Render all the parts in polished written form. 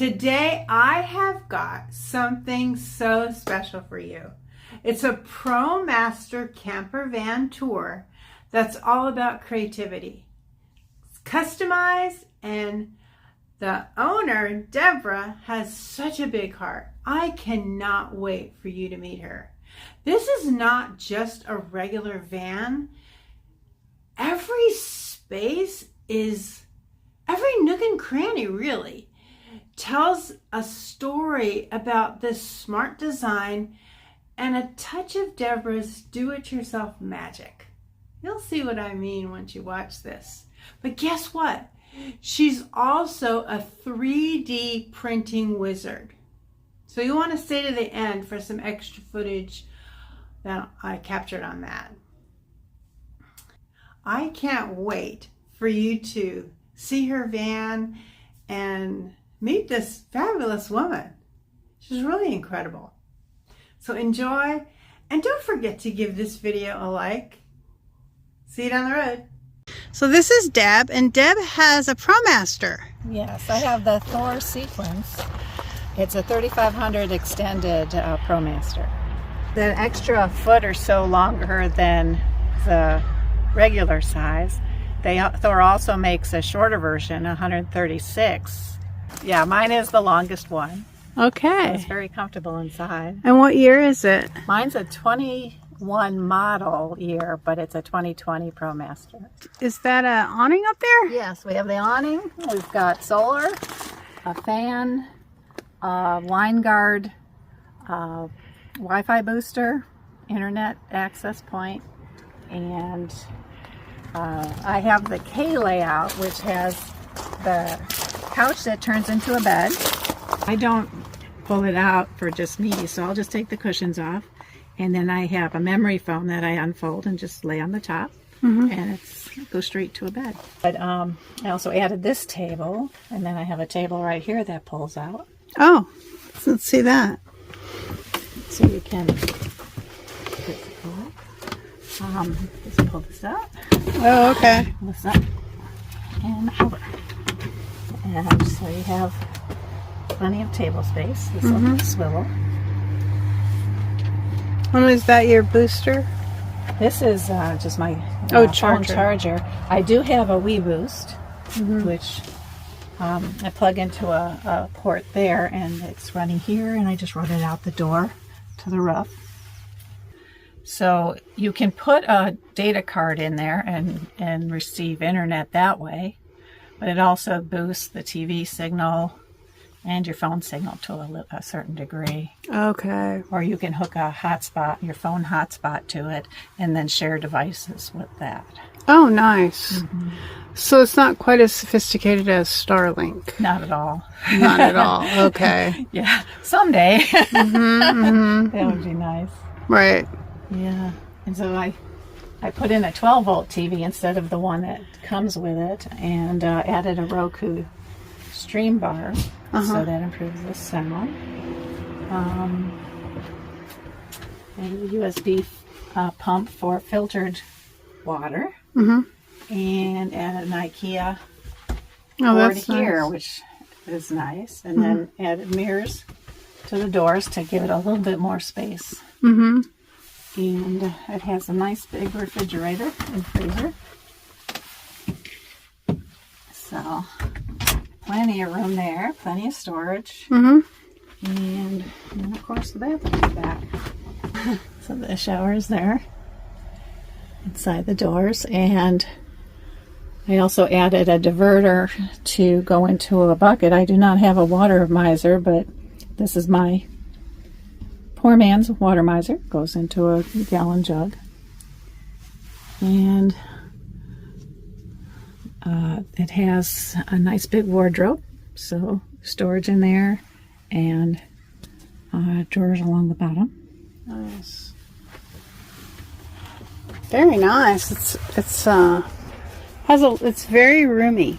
Today I have got something so special for you. It's a Promaster Camper Van Tour that's all about creativity. It's customized, and the owner, Debra, has such a big heart. I cannot wait for you to meet her. This is not just a regular van. Every space is, every nook and cranny really, tells a story about this smart design and a touch of Debra's do-it-yourself magic. You'll see what I mean once you watch this. But guess what? She's also a 3D printing wizard. So you want to stay to the end for some extra footage that I captured on that. I can't wait for you to see her van and meet this fabulous woman. She's really incredible. So enjoy, and don't forget to give this video a like. See you down the road. So this is Deb, and Deb has a Promaster. Yes, I have the Thor Sequence. It's a 3500 extended Promaster. The extra foot or so longer than the regular size. Thor also makes a shorter version, 136. Yeah, mine is the longest one. Okay. So it's very comfortable inside. And what year is it? Mine's a 21 model year, but it's a 2020 Promaster. Is that an awning up there? Yes, we have the awning. We've got solar, a fan, a line guard, Wi-Fi booster, internet access point, and I have the K layout, which has the couch that turns into a bed. I don't pull it out for just me, so I'll just take the cushions off, and then I have a memory foam that I unfold and just lay on the top, and it goes straight to a bed. But I also added this table, and then I have a table right here that pulls out. Oh, let's see that. So you can just pull this up. Oh, okay. Pull this up and over. And so you have plenty of table space. This will swivel. And is that your booster? This is just my phone charger. I do have a Wii Boost, which I plug into a port there, and it's running here, and I just run it out the door to the roof. So you can put a data card in there and receive internet that way, but it also boosts the TV signal and your phone signal to a certain degree. Okay. Or you can hook a hotspot, your phone hotspot, to it, and then share devices with that. Oh, nice. So it's not quite as sophisticated as Starlink. Not at all. Not at all. Okay. Yeah, someday. That would be nice. Right. Yeah. And so I put in a 12-volt TV instead of the one that comes with it, and added a Roku stream bar, so that improves the sound. And a USB pump for filtered water, and added an IKEA board here, which is nice, and then added mirrors to the doors to give it a little bit more space. And it has a nice big refrigerator and freezer. So plenty of room there, plenty of storage. And then of course the bathroom's back. So the shower is there inside the doors, and I also added a diverter to go into a bucket. I do not have a water miser, but this is my poor man's water miser. Goes into a gallon jug, and it has a nice big wardrobe, so storage in there, and drawers along the bottom. Nice. Very nice. It's very roomy.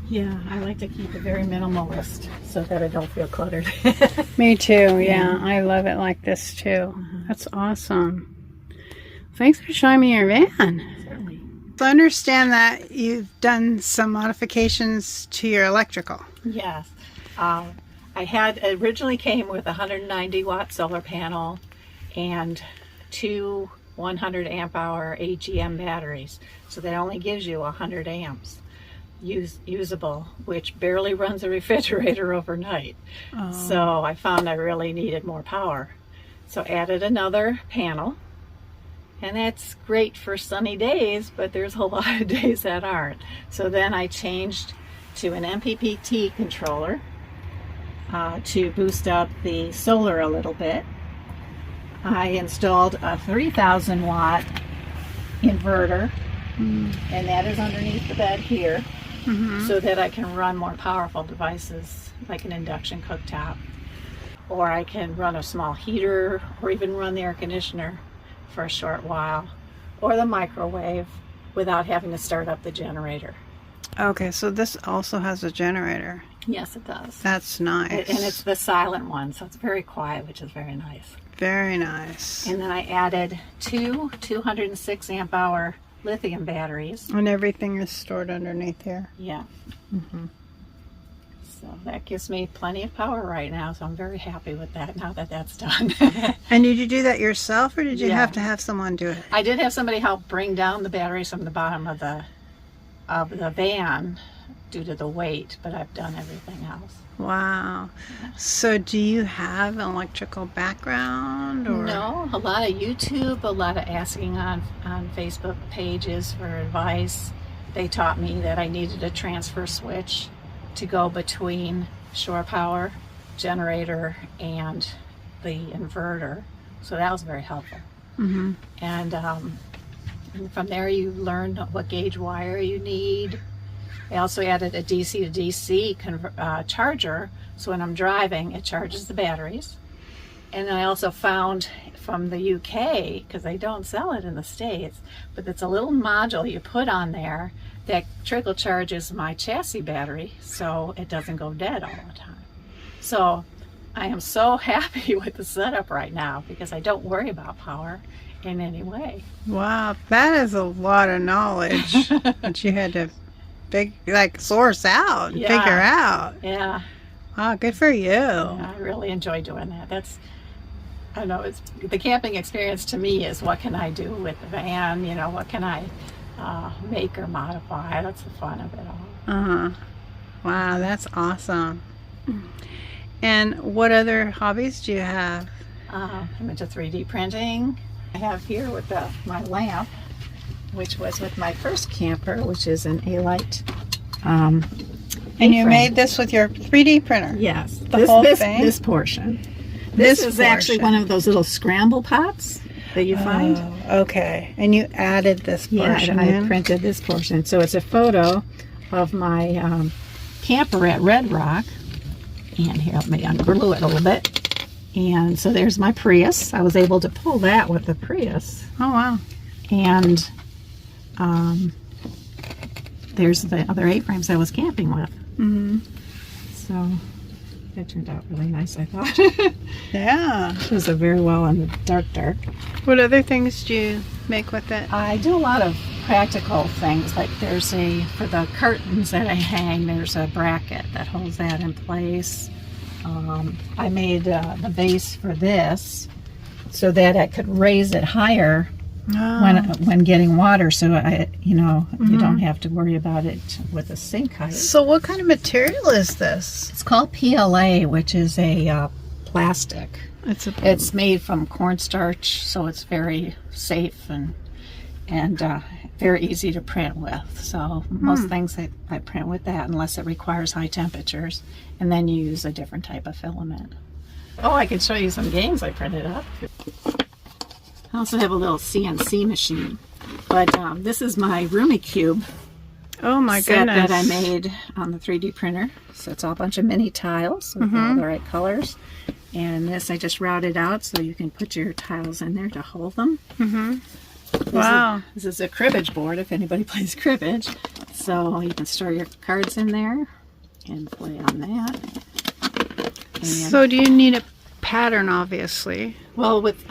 Yeah, I like to keep it very minimalist so that I don't feel cluttered. Me too. Yeah, I love it like this too. That's awesome. Thanks for showing me your van. Certainly. So I understand that you've done some modifications to your electrical. Yes. originally came with a 190 watt solar panel and two 100 amp hour AGM batteries. So that only gives you 100 amps usable, which barely runs a refrigerator overnight. Oh. So I found I really needed more power. So added another panel, and that's great for sunny days, but there's a lot of days that aren't. So then I changed to an MPPT controller to boost up the solar a little bit. I installed a 3,000 watt inverter, and that is underneath the bed here, so that I can run more powerful devices like an induction cooktop, or I can run a small heater, or even run the air conditioner for a short while, or the microwave without having to start up the generator. Okay, so this also has a generator. Yes, it does. That's nice. And it's the silent one, so it's very quiet, which is very nice. Very nice. And then I added two 206 amp hour lithium batteries. And everything is stored underneath here. Yeah. So that gives me plenty of power right now, so I'm very happy with that now that that's done. And did you do that yourself, or did you Yeah. have to have someone do it? I did have somebody help bring down the batteries from the bottom of the van due to the weight, but I've done everything else. Wow. So do you have an electrical background? Or? No, a lot of YouTube, a lot of asking on Facebook pages for advice. They taught me that I needed a transfer switch to go between shore power, generator, and the inverter. So that was very helpful. And from there you learn what gauge wire you need. I also added a DC to DC charger, so when I'm driving it charges the batteries. And I also found from the UK, because they don't sell it in the States, but it's a little module you put on there that trickle charges my chassis battery so it doesn't go dead all the time. So I am so happy with the setup right now because I don't worry about power in any way. Wow, that is a lot of knowledge that you had to source out and figure out. Yeah. Wow, good for you. Yeah, I really enjoy doing that. I don't know, it's the camping experience to me is what can I do with the van, you know, what can I make or modify. That's the fun of it all. Wow, that's awesome. And what other hobbies do you have? I'm into 3D printing. I have here with my lamp, which was with my first camper, which is an A-light. And you made this with your 3D printer? Yes. The whole thing? This portion. This is actually one of those little scramble pots that you find. Okay. And you added this portion I printed this portion. So it's a photo of my camper at Red Rock. And here, let me unglue it a little bit. And so there's my Prius. I was able to pull that with the Prius. Oh, wow. And there's the other A-frames I was camping with. So that turned out really nice, I thought. Yeah. It was a very well in the dark. What other things do you make with it? I do a lot of practical things. Like there's for the curtains that I hang, there's a bracket that holds that in place. I made the base for this so that I could raise it higher when getting water, so you don't have to worry about it with a sink height. So what kind of material is this? It's called PLA, which is a plastic. It's made from cornstarch, so it's very safe and very easy to print with. So most things I print with that, unless it requires high temperatures, and then you use a different type of filament. Oh, I can show you some games I printed up. I also have a little CNC machine, but this is my Rumicube set that I made on the 3D printer. So it's all a bunch of mini tiles with all the right colors. And this I just routed out so you can put your tiles in there to hold them. Wow. This is a cribbage board if anybody plays cribbage. So you can store your cards in there and play on that. And so do you need a pattern, obviously? Well, with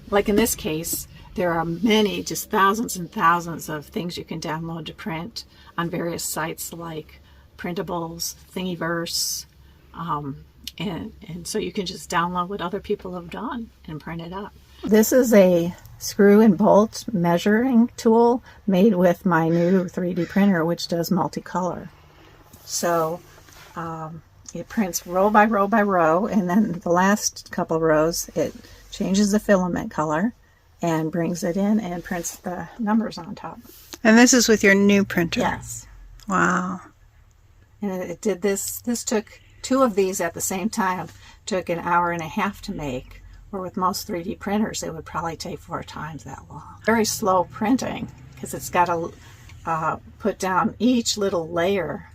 like in this case, there are many, just thousands and thousands of things you can download to print on various sites like Printables, Thingiverse, And so you can just download what other people have done and print it up. This is a screw and bolt measuring tool made with my new 3D printer, which does multicolor. So it prints row by row by row, and then the last couple rows it changes the filament color and brings it in and prints the numbers on top. And this is with your new printer? Yes. Wow. And it did this took 2 of these at the same time, took an hour and a half to make, where with most 3D printers it would probably take 4 times that long. Very slow printing because it's got to put down each little layer.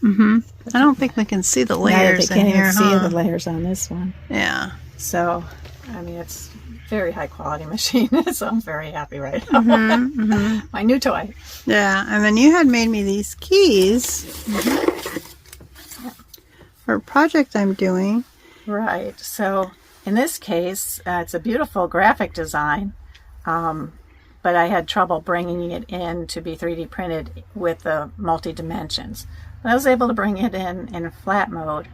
Mm-hmm. I don't think we can see the layers in here. You can't even see the huh? layers on this one. Yeah. So, I mean, it's very high quality machine, so I'm very happy right now. Mm-hmm, mm-hmm. My new toy. Yeah, and then you had made me these keys for a project I'm doing. Right. So, in this case, it's a beautiful graphic design, but I had trouble bringing it in to be 3D printed with the multi-dimensions. But I was able to bring it in flat mode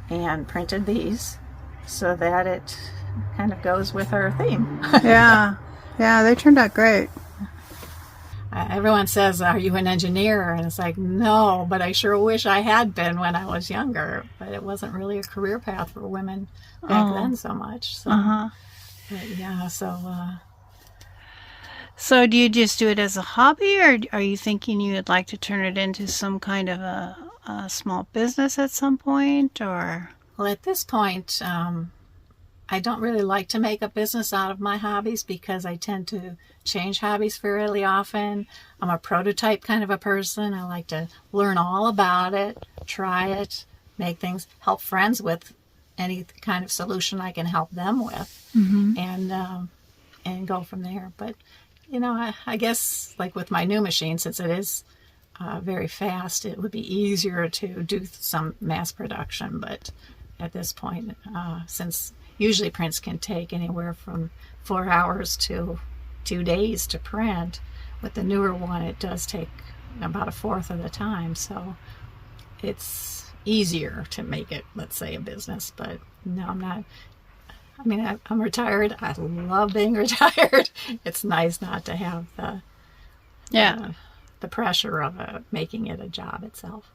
and printed these so that it kind of goes with our theme. Yeah, they turned out great. Everyone says, are you an engineer? And it's like, no, but I sure wish I had been when I was younger. But it wasn't really a career path for women back then so much. So, but yeah, So do you just do it as a hobby, or are you thinking you would like to turn it into some kind of a small business at some point? Or well, at this point, I don't really like to make a business out of my hobbies because I tend to change hobbies fairly often. I'm a prototype kind of a person. I like to learn all about it, try it, make things, help friends with any kind of solution I can help them with, and go from there. But you know, I guess like with my new machine, since it is very fast, it would be easier to do some mass production. But at this point, since usually prints can take anywhere from 4 hours to 2 days to print, with the newer one, it does take about 1/4 of the time. So it's easier to make it, let's say, a business. But no, I'm not. I mean, I'm retired. I love being retired. It's nice not to have the pressure of making it a job itself.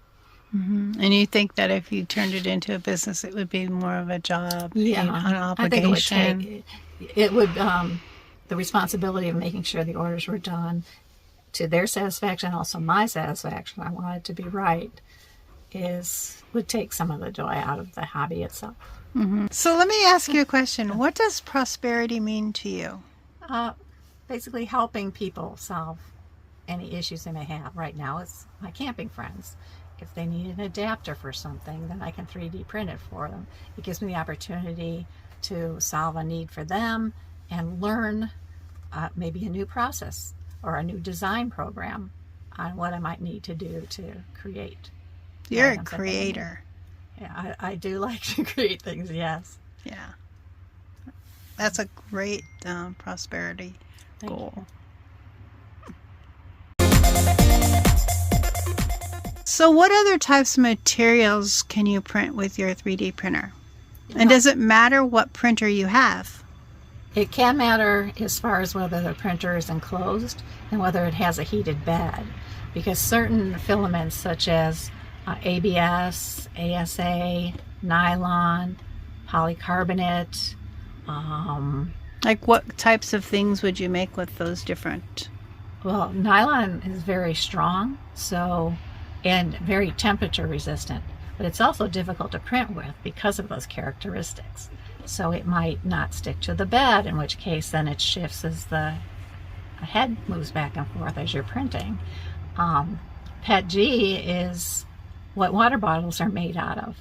Mm-hmm. And you think that if you turned it into a business, it would be more of a job, an obligation? I think it would the responsibility of making sure the orders were done to their satisfaction, also my satisfaction. I want it to be right. Would take some of the joy out of the hobby itself. Mm-hmm. So let me ask you a question. What does prosperity mean to you? Basically helping people solve any issues they may have. Right now it's my camping friends. If they need an adapter for something, then I can 3D print it for them. It gives me the opportunity to solve a need for them and learn maybe a new process or a new design program on what I might need to do to create. You're a creator. Yeah, I do like to create things, yes. Yeah. That's a great prosperity goal. So what other types of materials can you print with your 3D printer? And does it matter what printer you have? It can matter as far as whether the printer is enclosed and whether it has a heated bed, because certain filaments such as ABS, ASA, nylon, polycarbonate. Like what types of things would you make with those different? Well, nylon is very strong, and very temperature resistant, but it's also difficult to print with because of those characteristics. So it might not stick to the bed, in which case then it shifts as the head moves back and forth as you're printing. PETG is what water bottles are made out of,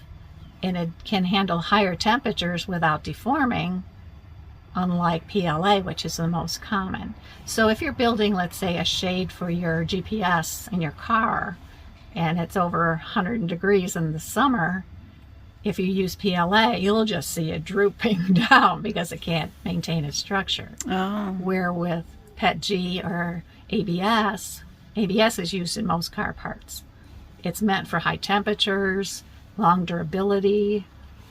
and it can handle higher temperatures without deforming, unlike PLA, which is the most common. So if you're building, let's say, a shade for your GPS in your car, and it's over 100 degrees in the summer, if you use PLA, you'll just see it drooping down because it can't maintain its structure. Oh. Where with PETG or ABS is used in most car parts. It's meant for high temperatures, long durability,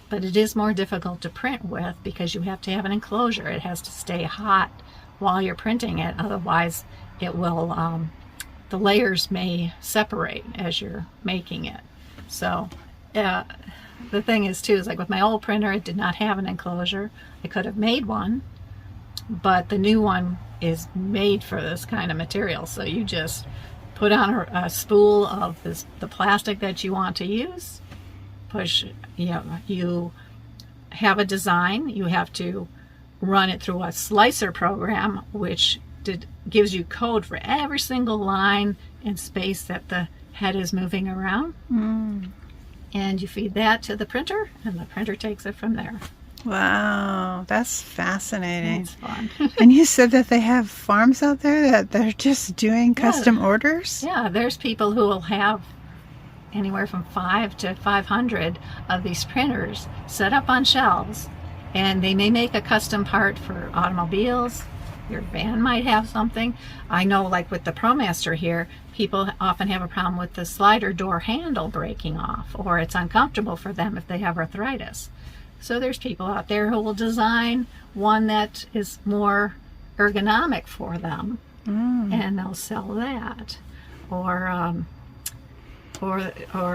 but it is more difficult to print with because you have to have an enclosure. It has to stay hot while you're printing it, otherwise it will, the layers may separate as you're making it. So the thing is too, is like with my old printer, it did not have an enclosure. I could have made one, but the new one is made for this kind of material. So you just put on a spool of the plastic that you want to use, push, you have a design, you have to run it through a slicer program, which gives you code for every single line and space that the head is moving around. And you feed that to the printer, and the printer takes it from there. Wow, that's fascinating. It's fun. And you said that they have farms out there that they're just doing custom orders? Yeah, there's people who will have anywhere from 5 to 500 of these printers set up on shelves, and they may make a custom part for automobiles. Your van might have something. I know, like with the Promaster here, people often have a problem with the slider door handle breaking off, or it's uncomfortable for them if they have arthritis. So there's people out there who will design one that is more ergonomic for them, and they'll sell that. Or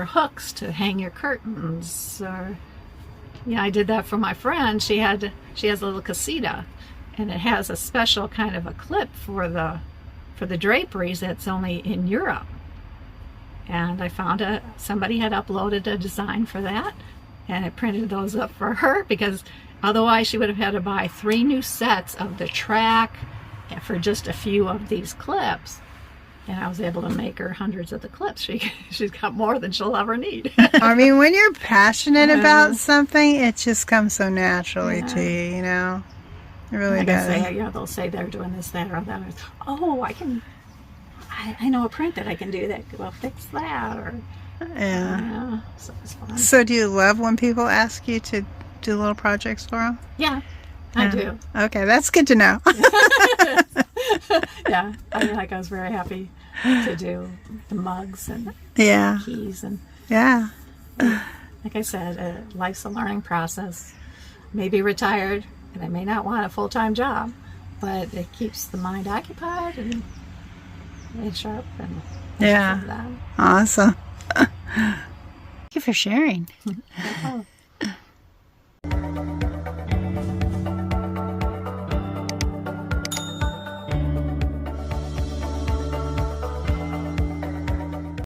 hooks to hang your curtains. Or I did that for my friend. She has a little casita, and it has a special kind of a clip for the draperies that's only in Europe. And I found somebody had uploaded a design for that, and I printed those up for her, because otherwise she would have had to buy 3 new sets of the track for just a few of these clips. And I was able to make her hundreds of the clips. She's got more than she'll ever need. I mean, when you're passionate about something, it just comes so naturally to you, It really does. They'll say they're doing this, that, or that. Oh, I know a print that I can do that. Well, fix that. Or so it's fun. So do you love when people ask you to do little projects for them? Yeah, I do. Okay, that's good to know. Yeah, I was very happy to do the mugs and keys, and like I said, life's a learning process. Maybe retired, and I may not want a full-time job, but it keeps the mind occupied and sharp. And awesome. Thank you for sharing.